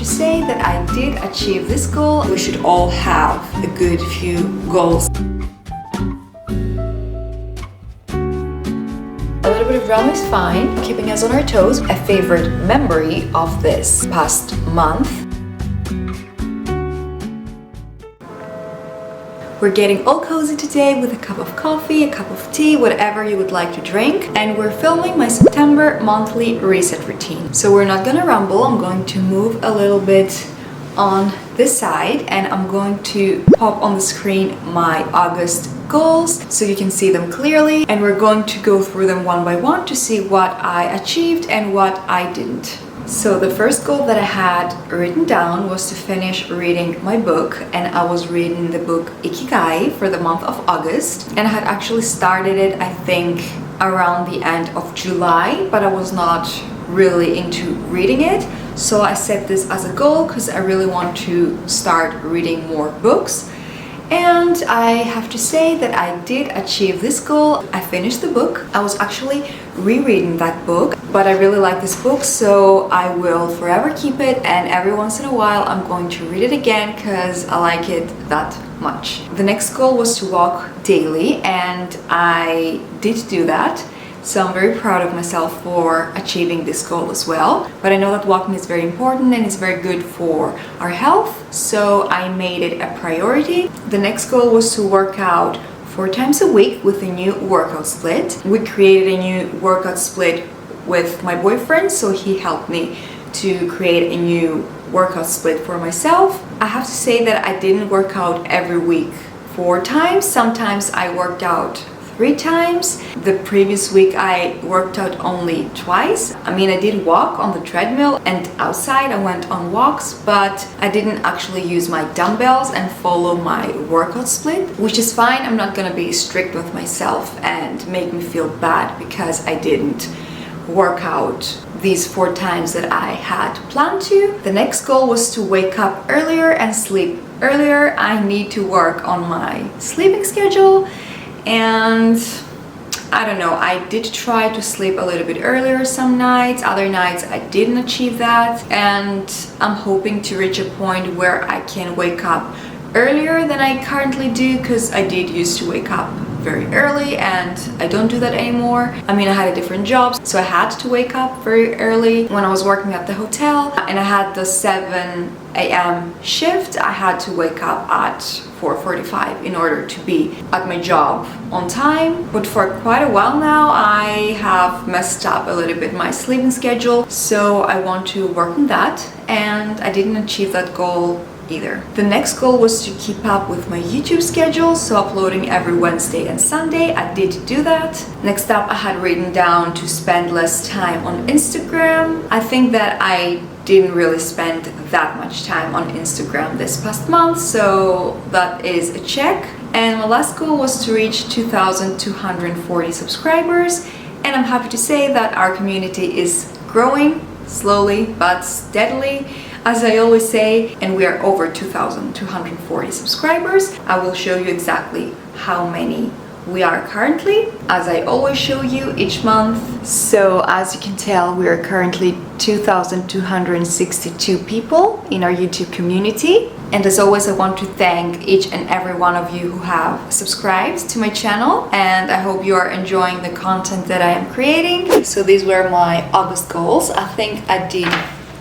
to say that I did achieve this goal. We should all have a good few goals. A little bit of drama is fine, keeping us on our toes. A favorite memory of this past month. We're getting all cozy today with a cup of coffee, a cup of tea, whatever you would like to drink. And we're filming my September monthly reset routine. So we're not gonna rumble. I'm going to move a little bit on this side and I'm going to pop on the screen my August goals so you can see them clearly, and we're going to go through them one by one to see what I achieved and what I didn't. So the first goal that I had written down was to finish reading my book, and I was reading the book Ikigai for the month of August, and I had actually started it I think around the end of July, but I was not really into reading it. So I set this as a goal because I really want to start reading more books. And I have to say that I did achieve this goal. I finished the book. I was actually rereading that book, but I really like this book, so I will forever keep it, and every once in a while I'm going to read it again because I like it that much. The next goal was to walk daily, and I did do that. So I'm very proud of myself for achieving this goal as well. But I know that walking is very important and it's very good for our health, so I made it a priority. The next goal was to work out 4 times a week with a new workout split. We created a new workout split with my boyfriend, so he helped me to create a new workout split for myself. I have to say that I didn't work out every week 4 times. Sometimes I worked out 3 times. The previous week I worked out only twice. I mean, I did walk on the treadmill and outside I went on walks, but I didn't actually use my dumbbells and follow my workout split, which is fine. I'm not gonna be strict with myself and make me feel bad because I didn't work out these 4 times that I had planned to. The next goal was to wake up earlier and sleep earlier. I need to work on my sleeping schedule. And I don't know, I did try to sleep a little bit earlier some nights, other nights I didn't achieve that, and I'm hoping to reach a point where I can wake up earlier than I currently do, because I did used to wake up very early and I don't do that anymore. I mean, I had a different job, so I had to wake up very early when I was working at the hotel, and I had the 7 a.m. shift. I had to wake up at 4:45 in order to be at my job on time. But for quite a while now I have messed up a little bit my sleeping schedule, so I want to work on that, and I didn't achieve that goal either. The next goal was to keep up with my YouTube schedule, so uploading every Wednesday and Sunday. I did do that. Next up, I had written down to spend less time on Instagram. I think that I didn't really spend that much time on Instagram this past month, so that is a check. And my last goal was to reach 2,240 subscribers, and I'm happy to say that our community is growing slowly but steadily, as I always say, and we are over 2,240 subscribers. I will show you exactly how many we are currently, as I always show you each month. So as you can tell, we are currently 2,262 people in our YouTube community. And as always, I want to thank each and every one of you who have subscribed to my channel, and I hope you are enjoying the content that I am creating. So these were my August goals. I think I did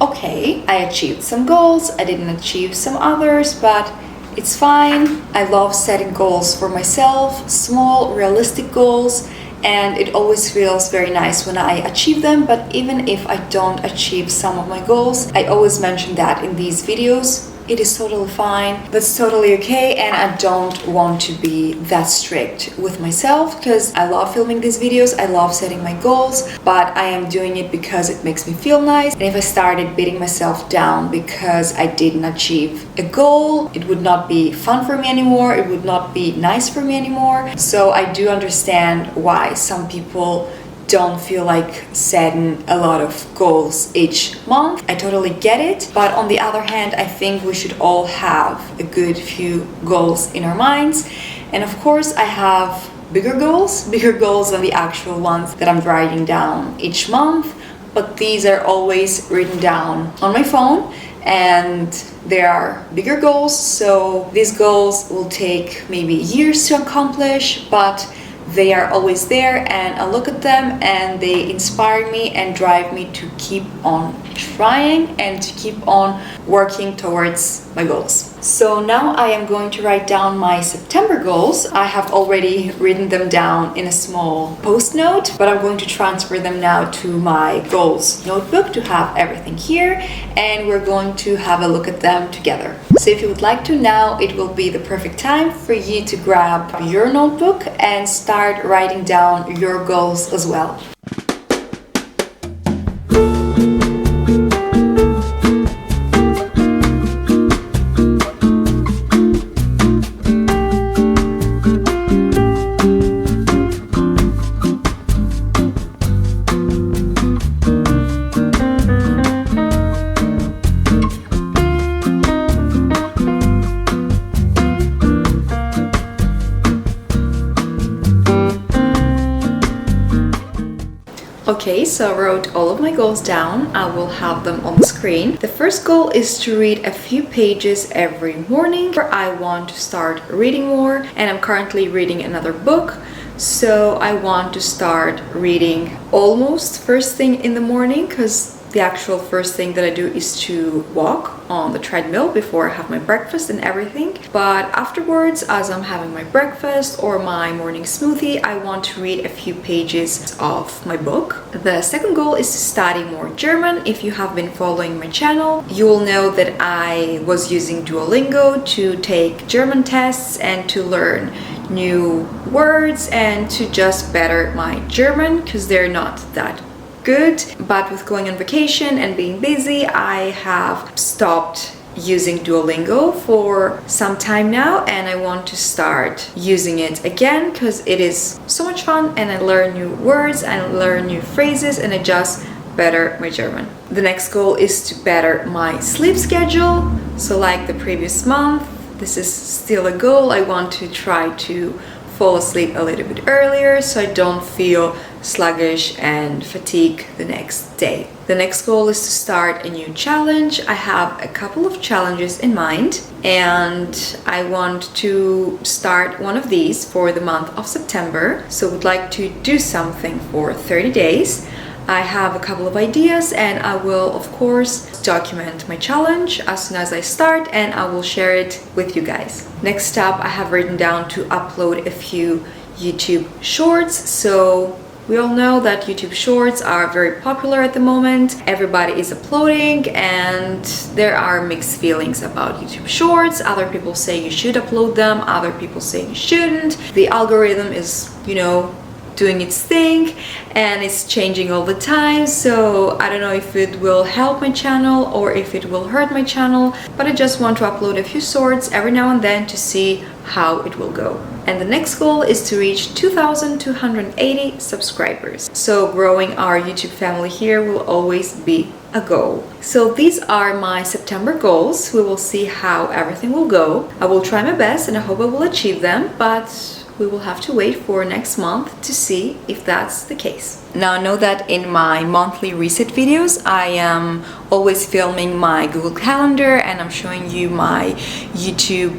okay. I achieved some goals, I didn't achieve some others, but it's fine. I love setting goals for myself, small, realistic goals, and it always feels very nice when I achieve them. But even if I don't achieve some of my goals, I always mention that in these videos. It is totally fine, that's totally okay, and I don't want to be that strict with myself because I love filming these videos, I love setting my goals, but I am doing it because it makes me feel nice. And if I started beating myself down because I didn't achieve a goal, it would not be fun for me anymore, it would not be nice for me anymore. So I do understand why some people don't feel like setting a lot of goals each month. I totally get it, but on the other hand, I think we should all have a good few goals in our minds. And of course, I have bigger goals than the actual ones that I'm writing down each month. but these are always written down on my phone, and there are bigger goals, so these goals will take maybe years to accomplish, but they are always there, and I look at them and they inspire me and drive me to keep on trying and to keep on working towards my goals. So now I am going to write down my September goals. I have already written them down in a small post note, but I'm going to transfer them now to my goals notebook to have everything here, and we're going to have a look at them together. So if you would like to now, it will be the perfect time for you to grab your notebook and start writing down your goals as well. Okay, so I wrote all of my goals down. I will have them on the screen. The first goal is to read a few pages every morning. I want to start reading more, and I'm currently reading another book. So I want to start reading almost first thing in the morning, because the actual first thing that I do is to walk on the treadmill before I have my breakfast and everything. But afterwards, as I'm having my breakfast or my morning smoothie, I want to read a few pages of my book. The second goal is to study more German. If you have been following my channel, you will know that I was using Duolingo to take German tests and to learn new words and to just better my German, because they're not that good. But with going on vacation and being busy, I have stopped using Duolingo for some time now, and I want to start using it again because it is so much fun, and I learn new words and learn new phrases, and I just better my German. The next goal is to better my sleep schedule. So like the previous month, this is still a goal. I want to try to fall asleep a little bit earlier so I don't feel sluggish and fatigued the next day. The next goal is to start a new challenge. I have a couple of challenges in mind, and I want to start one of these for the month of September. So I would like to do something for 30 days. I have a couple of ideas, and I will of course document my challenge as soon as I start, and I will share it with you guys. Next up, I have written down to upload a few YouTube shorts. So we all know that YouTube shorts are very popular at the moment. Everybody is uploading, and there are mixed feelings about YouTube shorts. Other people say you should upload them, other people say you shouldn't. The algorithm is, doing its thing, and it's changing all the time, so I don't know if it will help my channel or if it will hurt my channel, but I just want to upload a few shorts every now and then to see how it will go. And the next goal is to reach 2,280 subscribers. So growing our YouTube family here will always be a goal. So these are my September goals. We will see how everything will go. I will try my best, and I hope I will achieve them, but we will have to wait for next month to see if that's the case. Now I know that in my monthly reset videos, I am always filming my Google Calendar, and I'm showing you my YouTube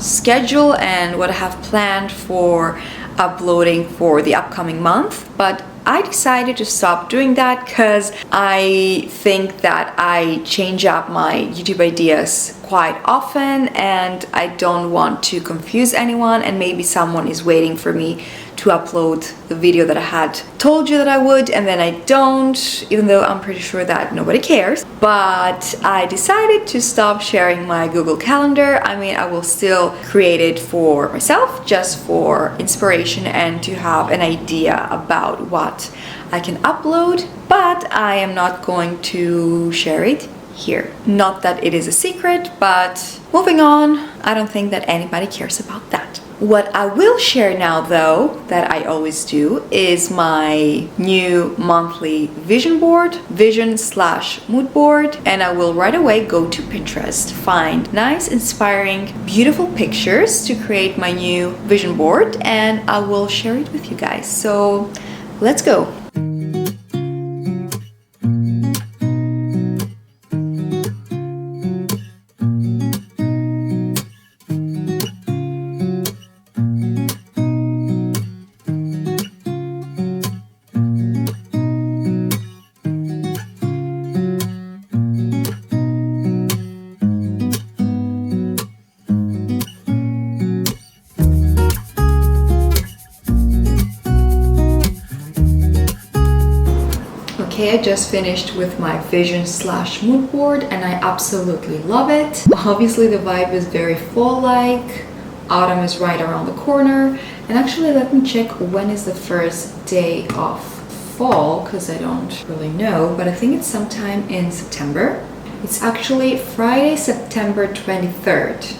schedule and what I have planned for uploading for the upcoming month. But I decided to stop doing that because I think that I change up my YouTube ideas quite often, and I don't want to confuse anyone, and maybe someone is waiting for me to upload the video that I had told you that I would, and then I don't, even though I'm pretty sure that nobody cares. But I decided to stop sharing my Google Calendar. I mean, I will still create it for myself, just for inspiration and to have an idea about what I can upload, but I am not going to share it here. Not that it is a secret, but moving on, I don't think that anybody cares about that. What I will share now, though, that I always do, is my new monthly vision board, vision/mood board, and I will right away go to Pinterest, find nice, inspiring, beautiful pictures to create my new vision board, and I will share it with you guys. So let's go. Okay, I just finished with my vision slash mood board and I absolutely love it. Obviously the vibe is very fall-like. Autumn is right around the corner. And actually let me check when is the first day of fall, because I don't really know, but I think it's sometime in September. It's actually Friday, September 23rd.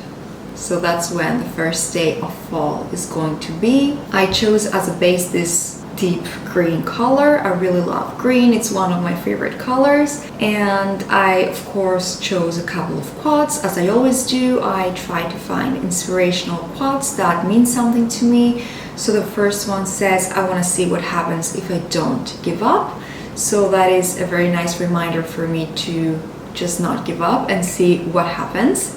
So that's when the first day of fall is going to be. I chose as a base this deep green color. I really love green. It's one of my favorite colors. And I, of course, chose a couple of quotes. As I always do, I try to find inspirational quotes that mean something to me. So the first one says, I want to see what happens if I don't give up. So that is a very nice reminder for me to just not give up and see what happens.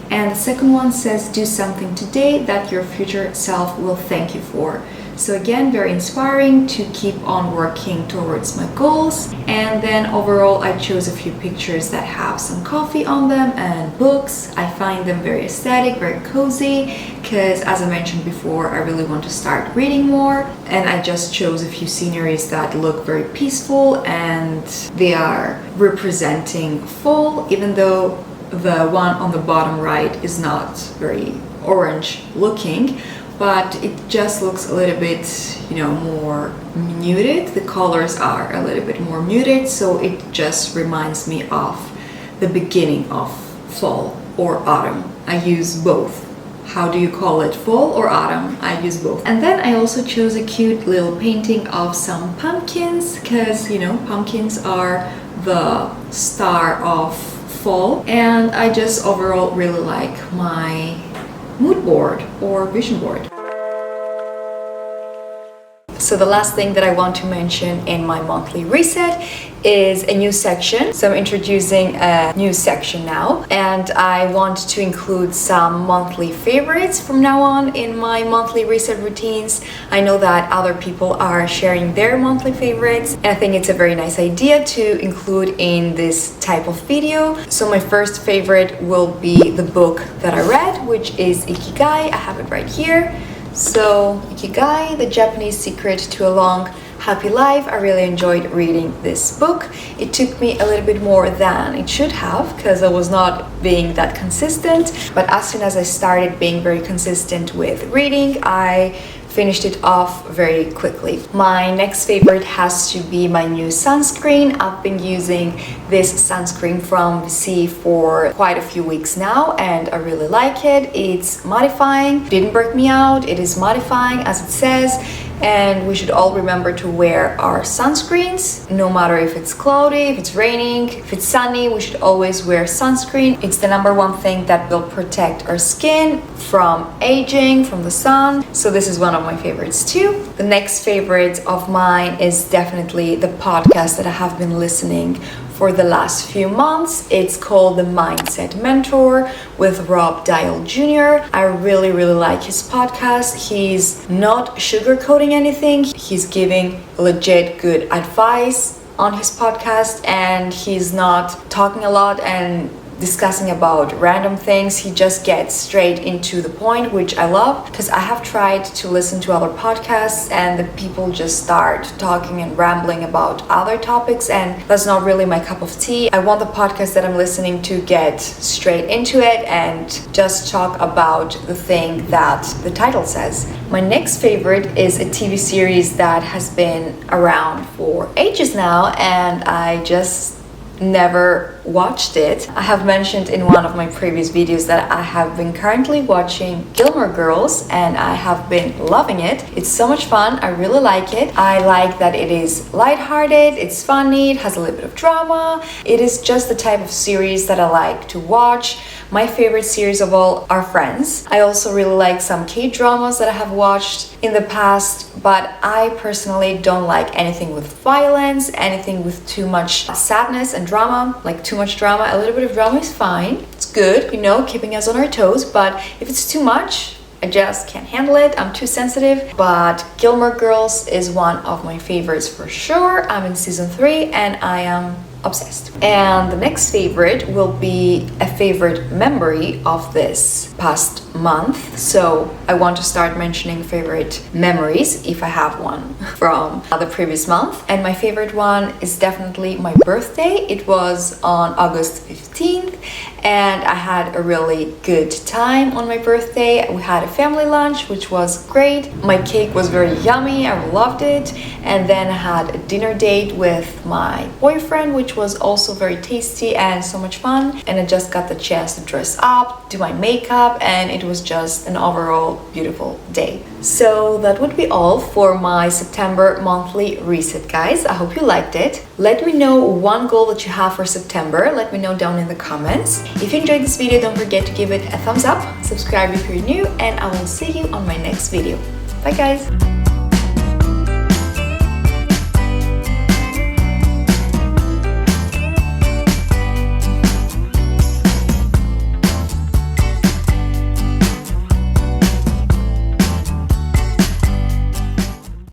And the second one says, do something today that your future self will thank you for. So again, very inspiring to keep on working towards my goals. And then overall, I chose a few pictures that have some coffee on them and books. I find them very aesthetic, very cozy, because as I mentioned before, I really want to start reading more. And I just chose a few sceneries that look very peaceful and they are representing fall, even though the one on the bottom right is not very orange looking, but it just looks a little bit, more muted. The colors are a little bit more muted, so it just reminds me of the beginning of fall or autumn. I use both. How do you call it, fall or autumn? I use both. And then I also chose a cute little painting of some pumpkins, because pumpkins are the star of fall, and I just overall really like my mood board or vision board. So the last thing that I want to mention in my monthly reset is a new section. So I'm introducing a new section now, and I want to include some monthly favorites from now on in my monthly reset routines. I know that other people are sharing their monthly favorites, and I think it's a very nice idea to include in this type of video. So my first favorite will be the book that I read, which is Ikigai. I have it right here. So Ikigai, the Japanese secret to a long, happy life. I really enjoyed reading this book. It took me a little bit more than it should have, because I was not being that consistent. But as soon as I started being very consistent with reading, I finished it off very quickly. My next favorite has to be my new sunscreen. I've been using this sunscreen from VC for quite a few weeks now, and I really like it. It's mattifying, didn't break me out, it is mattifying as it says, and we should all remember to wear our sunscreens, no matter if it's cloudy, if it's raining, if it's sunny, we should always wear sunscreen. It's the number one thing that will protect our skin from aging, from the sun. So this is one of my favorites too. The next favorite of mine is definitely the podcast that I have been listening for the last few months. It's called The Mindset Mentor with Rob Dial Jr. I really like his podcast. He's not sugarcoating anything. He's giving legit good advice on his podcast, and he's not talking a lot and discussing about random things. He just gets straight into the point, which I love, because I have tried to listen to other podcasts and the people just start talking and rambling about other topics, and that's not really my cup of tea. I want the podcast that I'm listening to get straight into it and just talk about the thing that the title says. My next favorite is a TV series that has been around for ages now, and I just never watched it. I have mentioned in one of my previous videos that I have been currently watching Gilmore Girls, and I have been loving it. It's so much fun. I really like it. I like that it is lighthearted, it's funny, it has a little bit of drama. It is just the type of series that I like to watch. My favorite series of all are Friends. I also really like some K-dramas that I have watched in the past, but I personally don't like anything with violence, anything with too much sadness and drama, like too much drama. A little bit of drama is fine. It's good, keeping us on our toes, but if it's too much, I just can't handle it. I'm too sensitive. But Gilmore Girls is one of my favorites for sure. I'm in season 3 and I am obsessed. And the next favorite will be a favorite memory of this past month. So I want to start mentioning favorite memories, if I have one, from the previous month. And my favorite one is definitely my birthday. It was on August 15th and I had a really good time on my birthday. We had a family lunch, which was great. My cake was very yummy, I loved it. And then I had a dinner date with my boyfriend, which was also very tasty and so much fun. And I just got the chance to dress up, do my makeup, and it was just an overall beautiful day. So that would be all for my September monthly reset, guys. I hope you liked it. Let me know one goal that you have for September. Let me know down in the comments. If you enjoyed this video, don't forget to give it a thumbs up, subscribe if you're new, and I will see you on my next video. Bye guys!